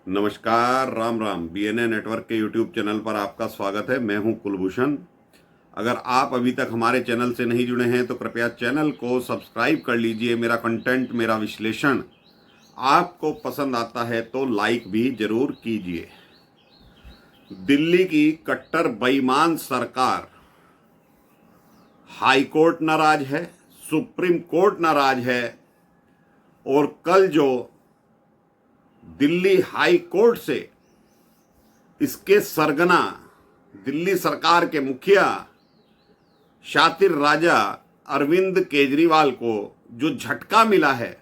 नमस्कार, Ram Ram. BNA network के YouTube channel पर आपका स्वागत है। मैं हूं कुलभूषण। अगर आप अभी तक हमारे चैनल से नहीं जुड़े हैं तो कृपया चैनल को सब्सक्राइब कर लीजिए। मेरा कंटेंट, मेरा विश्लेषण आपको पसंद आता है तो लाइक भी जरूर कीजिए। दिल्ली की कट्टर बेईमान सरकार, हाई कोर्ट नाराज है, सुप्रीम कोर्ट नाराज है और कल जो दिल्ली हाई कोर्ट से इसके सरगना दिल्ली सरकार के मुखिया शातिर राजा अरविंद केजरीवाल को जो झटका मिला है,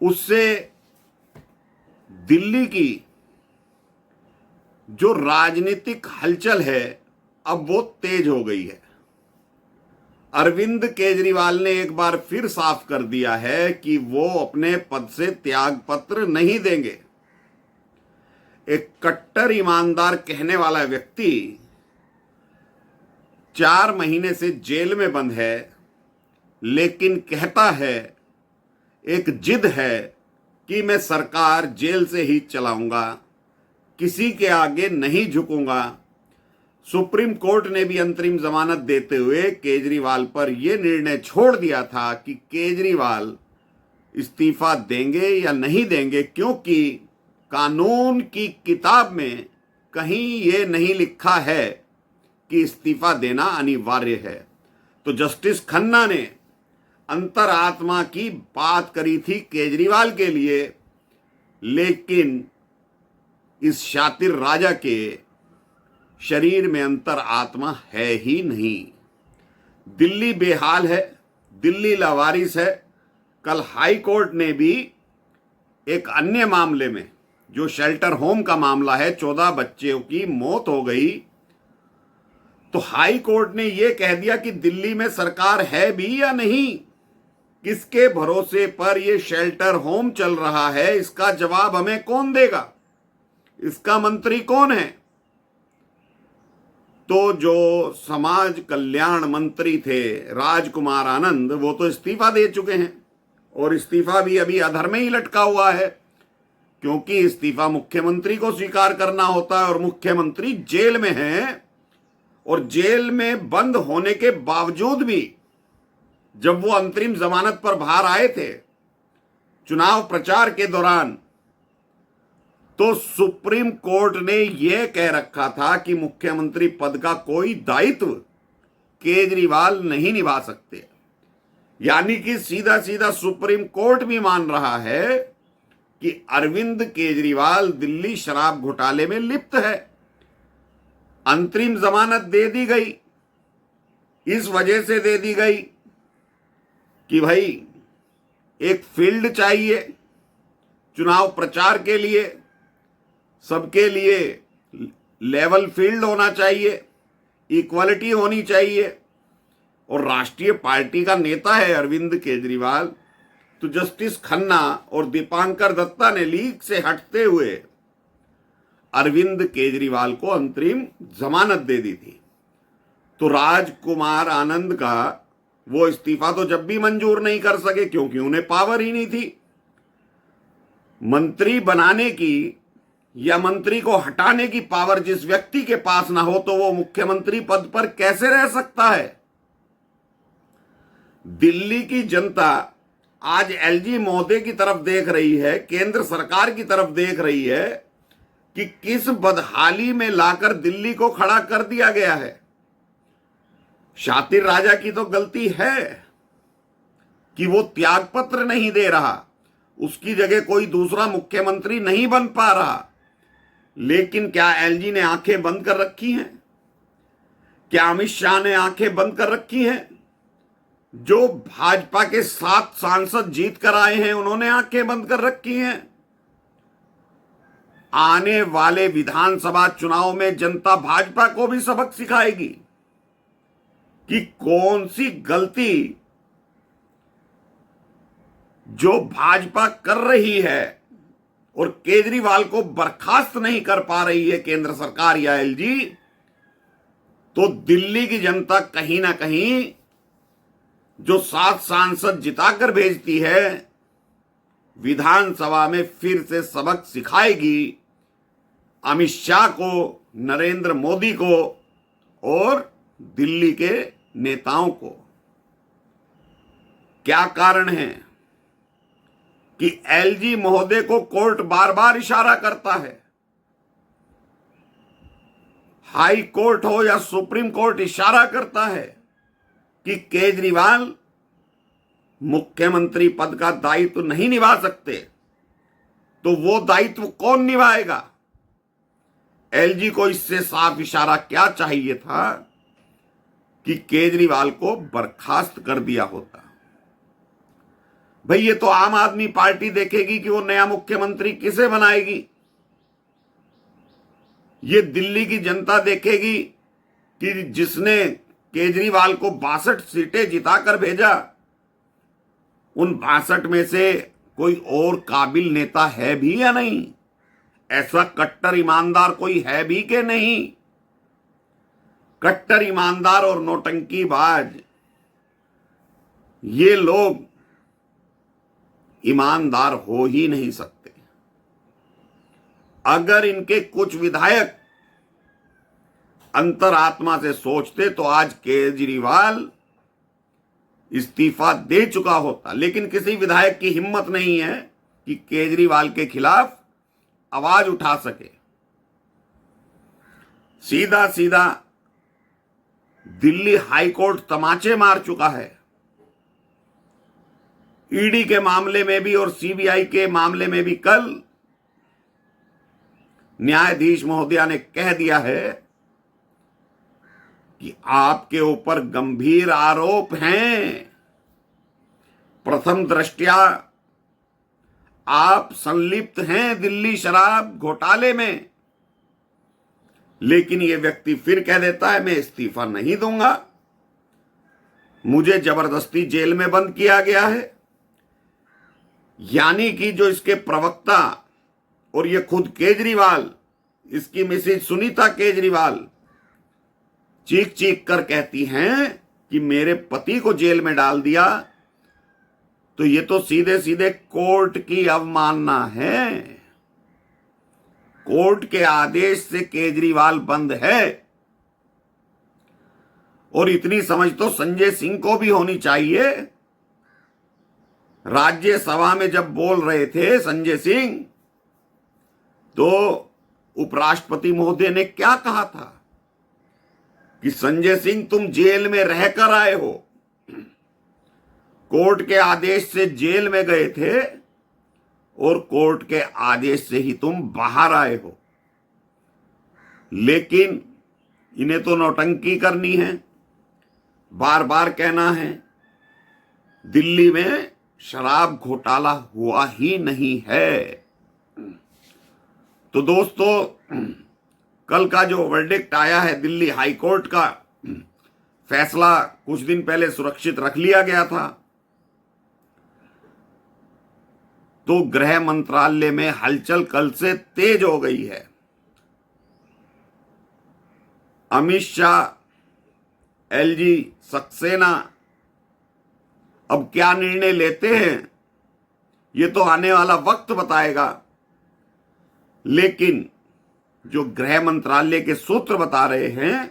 उससे दिल्ली की जो राजनीतिक हलचल है अब वो तेज हो गई है। अरविंद केजरीवाल ने एक बार फिर साफ कर दिया है कि वो अपने पद से त्याग पत्र नहीं देंगे। एक कट्टर ईमानदार कहने वाला व्यक्ति 4 महीने से जेल में बंद है, लेकिन कहता है, एक जिद है कि मैं सरकार जेल से ही चलाऊंगा, किसी के आगे नहीं झुकूंगा। सुप्रीम कोर्ट ने भी अंतरिम जमानत देते हुए केजरीवाल पर यह निर्णय छोड़ दिया था कि केजरीवाल इस्तीफा देंगे या नहीं देंगे, क्योंकि कानून की किताब में कहीं ये नहीं लिखा है कि इस्तीफा देना अनिवार्य है। तो जस्टिस खन्ना ने अंतरात्मा की बात करी थी केजरीवाल के लिए, लेकिन इस शातिर राजा के शरीर में अंतरात्मा है ही नहीं। दिल्ली बेहाल है, दिल्ली लावारिस है। कल हाई कोर्ट ने भी एक अन्य मामले में, जो शेल्टर होम का मामला है, 14 बच्चों की मौत हो गई, तो हाई कोर्ट ने यह कह दिया कि दिल्ली में सरकार है भी या नहीं, किसके भरोसे पर यह शेल्टर होम चल रहा है, इसका जवाब हमें कौन देगा, इसका मंत्री कौन है। तो जो समाज कल्याण मंत्री थे राजकुमार आनंद, वो तो इस्तीफा दे चुके हैं और इस्तीफा भी अभी अधर में ही लटका हुआ है, क्योंकि इस्तीफा मुख्यमंत्री को स्वीकार करना होता है और मुख्यमंत्री जेल में हैं। और जेल में बंद होने के बावजूद भी जब वो अंतरिम जमानत पर बाहर आए थे चुनाव प्रचार के दौरान, तो सुप्रीम कोर्ट ने यह कह रखा था कि मुख्यमंत्री पद का कोई दायित्व केजरीवाल नहीं निभा सकते। यानी कि सीधा सीधा सुप्रीम कोर्ट भी मान रहा है कि अरविंद केजरीवाल दिल्ली शराब घोटाले में लिप्त है। अंतरिम जमानत दे दी गई, इस वजह से दे दी गई कि भाई एक फील्ड चाहिए चुनाव प्रचार के लिए, सबके लिए लेवल फील्ड होना चाहिए, इक्वालिटी होनी चाहिए। और राष्ट्रीय पार्टी का नेता है अरविंद केजरीवाल, तो जस्टिस खन्ना और दीपांकर दत्ता ने लीग से हटते हुए अरविंद केजरीवाल को अंतरिम जमानत दे दी थी। तो राजकुमार आनंद का वो इस्तीफा तो जब भी मंजूर नहीं कर सके, क्योंकि उन्हें पावर ही नहीं थी मंत्री बनाने की या मंत्री को हटाने की। पावर जिस व्यक्ति के पास ना हो तो वो मुख्यमंत्री पद पर कैसे रह सकता है। दिल्ली की जनता आज एलजी महोदय की तरफ देख रही है, केंद्र सरकार की तरफ देख रही है कि किस बदहाली में लाकर दिल्ली को खड़ा कर दिया गया है। शातिर राजा की तो गलती है कि वो त्यागपत्र नहीं दे रहा, उसकी जगह कोई दूसरा मुख्यमंत्री नहीं बन पा रहा। लेकिन क्या एलजी ने आंखें बंद कर रखी हैं? क्या अमित शाह ने आंखें बंद कर रखी हैं? जो भाजपा के 7 सांसद जीत कर आए हैं, उन्होंने आंखें बंद कर रखी हैं। आने वाले विधानसभा चुनाव में जनता भाजपा को भी सबक सिखाएगी कि कौन सी गलती जो भाजपा कर रही है और केजरीवाल को बर्खास्त नहीं कर पा रही है केंद्र सरकार या एलजी। तो दिल्ली की जनता कहीं ना कहीं जो 7 सांसद जिताकर भेजती है, विधानसभा में फिर से सबक सिखाएगी अमित शाह को, नरेंद्र मोदी को और दिल्ली के नेताओं को। क्या कारण है कि एलजी महोदय को कोर्ट बार बार इशारा करता है, हाई कोर्ट हो या सुप्रीम कोर्ट इशारा करता है कि केजरीवाल मुख्यमंत्री पद का दायित्व नहीं निभा सकते, तो वो दायित्व कौन निभाएगा? एलजी को इससे साफ इशारा क्या चाहिए था कि केजरीवाल को बर्खास्त कर दिया होता। भाई ये तो आम आदमी पार्टी देखेगी कि वो नया मुख्यमंत्री किसे बनाएगी। ये दिल्ली की जनता देखेगी कि जिसने केजरीवाल को 62 सीटें जिताकर भेजा, उन 62 में से कोई और काबिल नेता है भी या नहीं, ऐसा कट्टर ईमानदार कोई है भी कि नहीं। कट्टर ईमानदार और नौटंकीबाज ये लोग ईमानदार हो ही नहीं सकते। अगर इनके कुछ विधायक अंतरात्मा से सोचते तो आज केजरीवाल इस्तीफा दे चुका होता, लेकिन किसी विधायक की हिम्मत नहीं है कि केजरीवाल के खिलाफ आवाज उठा सके। सीधा सीधा दिल्ली हाईकोर्ट तमाचे मार चुका है। ईडी के मामले में भी और सीबीआई के मामले में भी कल न्यायाधीश महोदया ने कह दिया है कि आपके ऊपर गंभीर आरोप हैं। प्रथम दृष्टया आप संलिप्त हैं दिल्ली शराब घोटाले में, लेकिन यह व्यक्ति फिर कह देता है मैं इस्तीफा नहीं दूंगा, मुझे जबरदस्ती जेल में बंद किया गया है। यानी कि जो इसके प्रवक्ता और ये खुद केजरीवाल, इसकी मिसेज सुनीता केजरीवाल चीख चीख कर कहती हैं कि मेरे पति को जेल में डाल दिया, तो ये तो सीधे सीधे कोर्ट की अवमानना है। कोर्ट के आदेश से केजरीवाल बंद है। और इतनी समझ तो संजय सिंह को भी होनी चाहिए। राज्यसभा में जब बोल रहे थे संजय सिंह, तो उपराष्ट्रपति महोदय ने क्या कहा था कि संजय सिंह तुम जेल में रहकर आए हो, कोर्ट के आदेश से जेल में गए थे और कोर्ट के आदेश से ही तुम बाहर आए हो। लेकिन इन्हें तो नौटंकी करनी है, बार बार कहना है दिल्ली में शराब घोटाला हुआ ही नहीं है। तो दोस्तों, कल का जो वर्डिक्ट आया है दिल्ली हाई कोर्ट का, फैसला कुछ दिन पहले सुरक्षित रख लिया गया था, तो गृह मंत्रालय में हलचल कल से तेज हो गई है। अमित शाह, एलजी सक्सेना अब क्या निर्णय लेते हैं ये तो आने वाला वक्त बताएगा। लेकिन जो गृह मंत्रालय के सूत्र बता रहे हैं,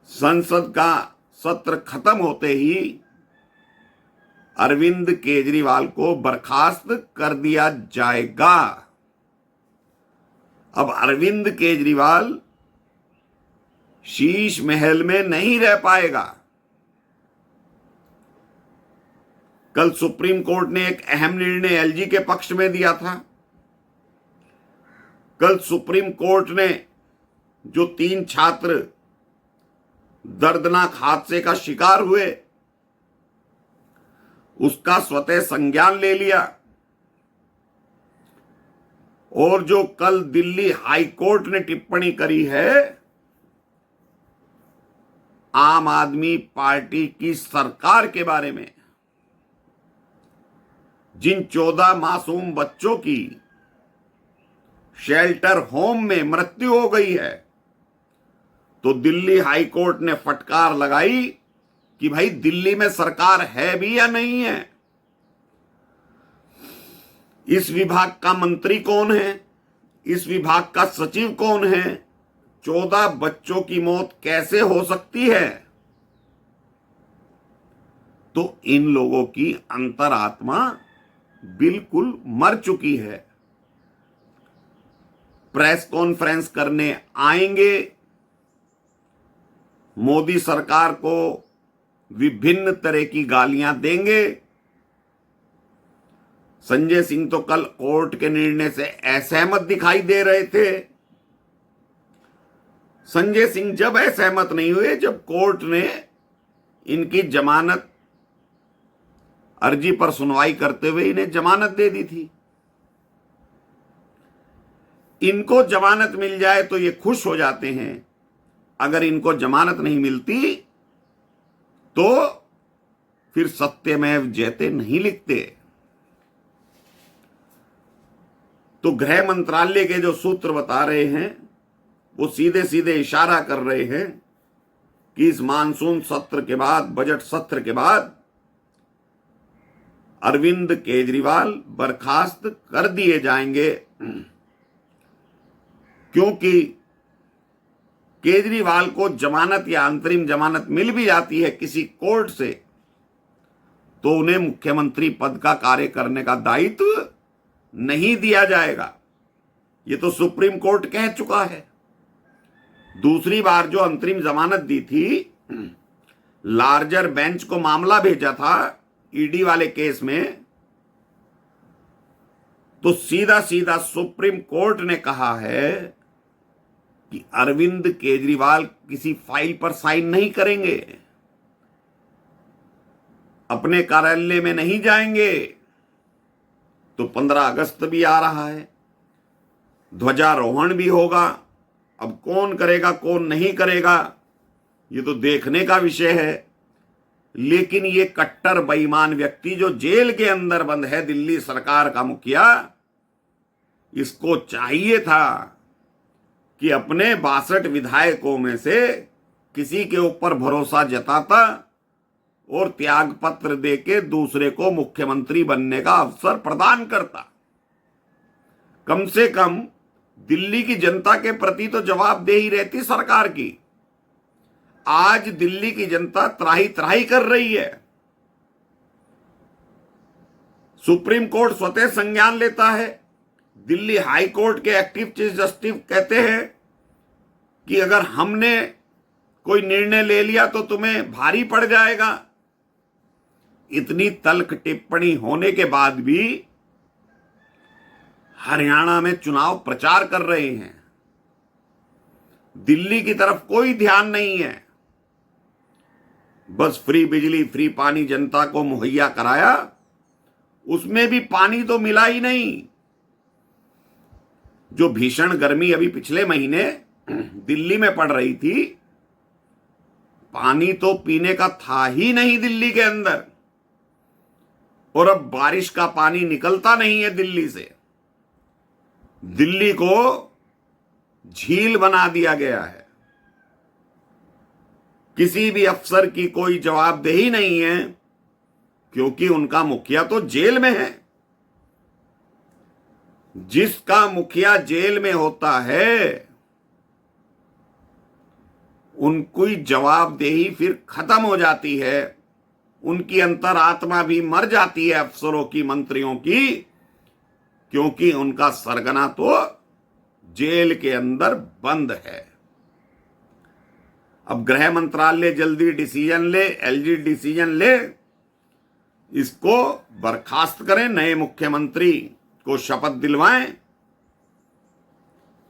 संसद का सत्र खत्म होते ही अरविंद केजरीवाल को बर्खास्त कर दिया जाएगा। अब अरविंद केजरीवाल शीश महल में नहीं रह पाएगा। कल सुप्रीम कोर्ट ने एक अहम निर्णय एलजी के पक्ष में दिया था। कल सुप्रीम कोर्ट ने जो 3 छात्र दर्दनाक हादसे का शिकार हुए, उसका स्वतः संज्ञान ले लिया। और जो कल दिल्ली हाई कोर्ट ने टिप्पणी करी है, आम आदमी पार्टी की सरकार के बारे में, जिन 14 मासूम बच्चों की शेल्टर होम में मृत्यु हो गई है, तो दिल्ली हाई कोर्ट ने फटकार लगाई कि भाई दिल्ली में सरकार है भी या नहीं है। इस विभाग का मंत्री कौन है, इस विभाग का सचिव कौन है, 14 बच्चों की मौत कैसे हो सकती है? तो इन लोगों की अंतरात्मा बिल्कुल मर चुकी है। प्रेस कॉन्फ्रेंस करने आएंगे, मोदी सरकार को विभिन्न तरह की गालियां देंगे। संजय सिंह तो कल कोर्ट के निर्णय से असहमत दिखाई दे रहे थे। संजय सिंह जब असहमत नहीं हुए जब कोर्ट ने इनकी जमानत अर्जी पर सुनवाई करते हुए इन्हें जमानत दे दी थी। इनको जमानत मिल जाए तो ये खुश हो जाते हैं, अगर इनको जमानत नहीं मिलती तो फिर सत्यमेव जयते नहीं लिखते। तो गृह मंत्रालय के जो सूत्र बता रहे हैं वो सीधे सीधे इशारा कर रहे हैं कि इस मानसून सत्र के बाद, बजट सत्र के बाद अरविंद केजरीवाल बर्खास्त कर दिए जाएंगे, क्योंकि केजरीवाल को जमानत या अंतरिम जमानत मिल भी जाती है किसी कोर्ट से तो उन्हें मुख्यमंत्री पद का कार्य करने का दायित्व नहीं दिया जाएगा। ये तो सुप्रीम कोर्ट कह चुका है। दूसरी बार जो अंतरिम जमानत दी थी, लार्जर बेंच को मामला भेजा था ईडी वाले केस में, तो सीधा सीधा सुप्रीम कोर्ट ने कहा है कि अरविंद केजरीवाल किसी फाइल पर साइन नहीं करेंगे, अपने कार्यालय में नहीं जाएंगे। तो 15 अगस्त भी आ रहा है, ध्वजारोहण भी होगा। अब कौन करेगा कौन नहीं करेगा ये तो देखने का विषय है। लेकिन ये कट्टर बेईमान व्यक्ति जो जेल के अंदर बंद है, दिल्ली सरकार का मुखिया, इसको चाहिए था कि अपने 62 विधायकों में से किसी के ऊपर भरोसा जताता और त्याग पत्र देके दूसरे को मुख्यमंत्री बनने का अवसर प्रदान करता। कम से कम दिल्ली की जनता के प्रति तो जवाबदेही रहती सरकार की। आज दिल्ली की जनता त्राही त्राही कर रही है। सुप्रीम कोर्ट स्वतः संज्ञान लेता है। दिल्ली हाई कोर्ट के एक्टिव चीफ जस्टिस कहते हैं कि अगर हमने कोई निर्णय ले लिया तो तुम्हें भारी पड़ जाएगा। इतनी तल्ख टिप्पणी होने के बाद भी हरियाणा में चुनाव प्रचार कर रहे हैं। दिल्ली की तरफ कोई ध्यान नहीं है। बस फ्री बिजली फ्री पानी जनता को मुहैया कराया, उसमें भी पानी तो मिला ही नहीं। जो भीषण गर्मी अभी पिछले महीने दिल्ली में पड़ रही थी, पानी तो पीने का था ही नहीं दिल्ली के अंदर। और अब बारिश का पानी निकलता नहीं है दिल्ली से। दिल्ली को झील बना दिया गया है। किसी भी अफसर की कोई जवाबदेही नहीं है, क्योंकि उनका मुखिया तो जेल में है। जिसका मुखिया जेल में होता है उनकी जवाबदेही फिर खत्म हो जाती है। उनकी अंतरात्मा भी मर जाती है अफसरों की, मंत्रियों की, क्योंकि उनका सरगना तो जेल के अंदर बंद है। अब गृह मंत्रालय जल्दी डिसीजन ले, एलजी डिसीजन ले, इसको बर्खास्त करें, नए मुख्यमंत्री को शपथ दिलवाएं।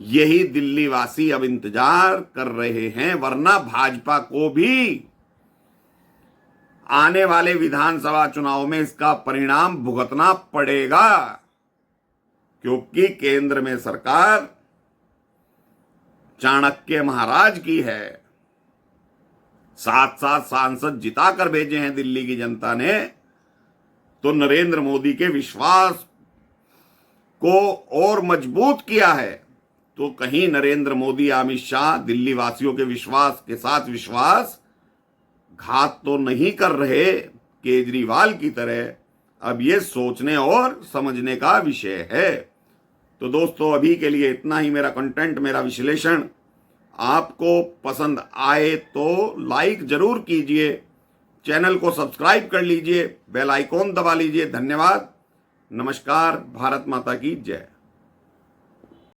यही दिल्ली वासी अब इंतजार कर रहे हैं। वरना भाजपा को भी आने वाले विधानसभा चुनाव में इसका परिणाम भुगतना पड़ेगा, क्योंकि केंद्र में सरकार चाणक्य महाराज की है। 7 सांसद जिताकर भेजे हैं दिल्ली की जनता ने, तो नरेंद्र मोदी के विश्वास को और मजबूत किया है। तो कहीं नरेंद्र मोदी, अमित शाह दिल्ली वासियों के विश्वास के साथ विश्वास घात तो नहीं कर रहे केजरीवाल की तरह, अब ये सोचने और समझने का विषय है। तो दोस्तों, अभी के लिए इतना ही। मेरा कंटेंट, मेरा विश्लेषण आपको पसंद आए तो लाइक जरूर कीजिए, चैनल को सब्सक्राइब कर लीजिए, बेल आइकॉन दबा लीजिए। धन्यवाद। नमस्कार। भारत माता की जय।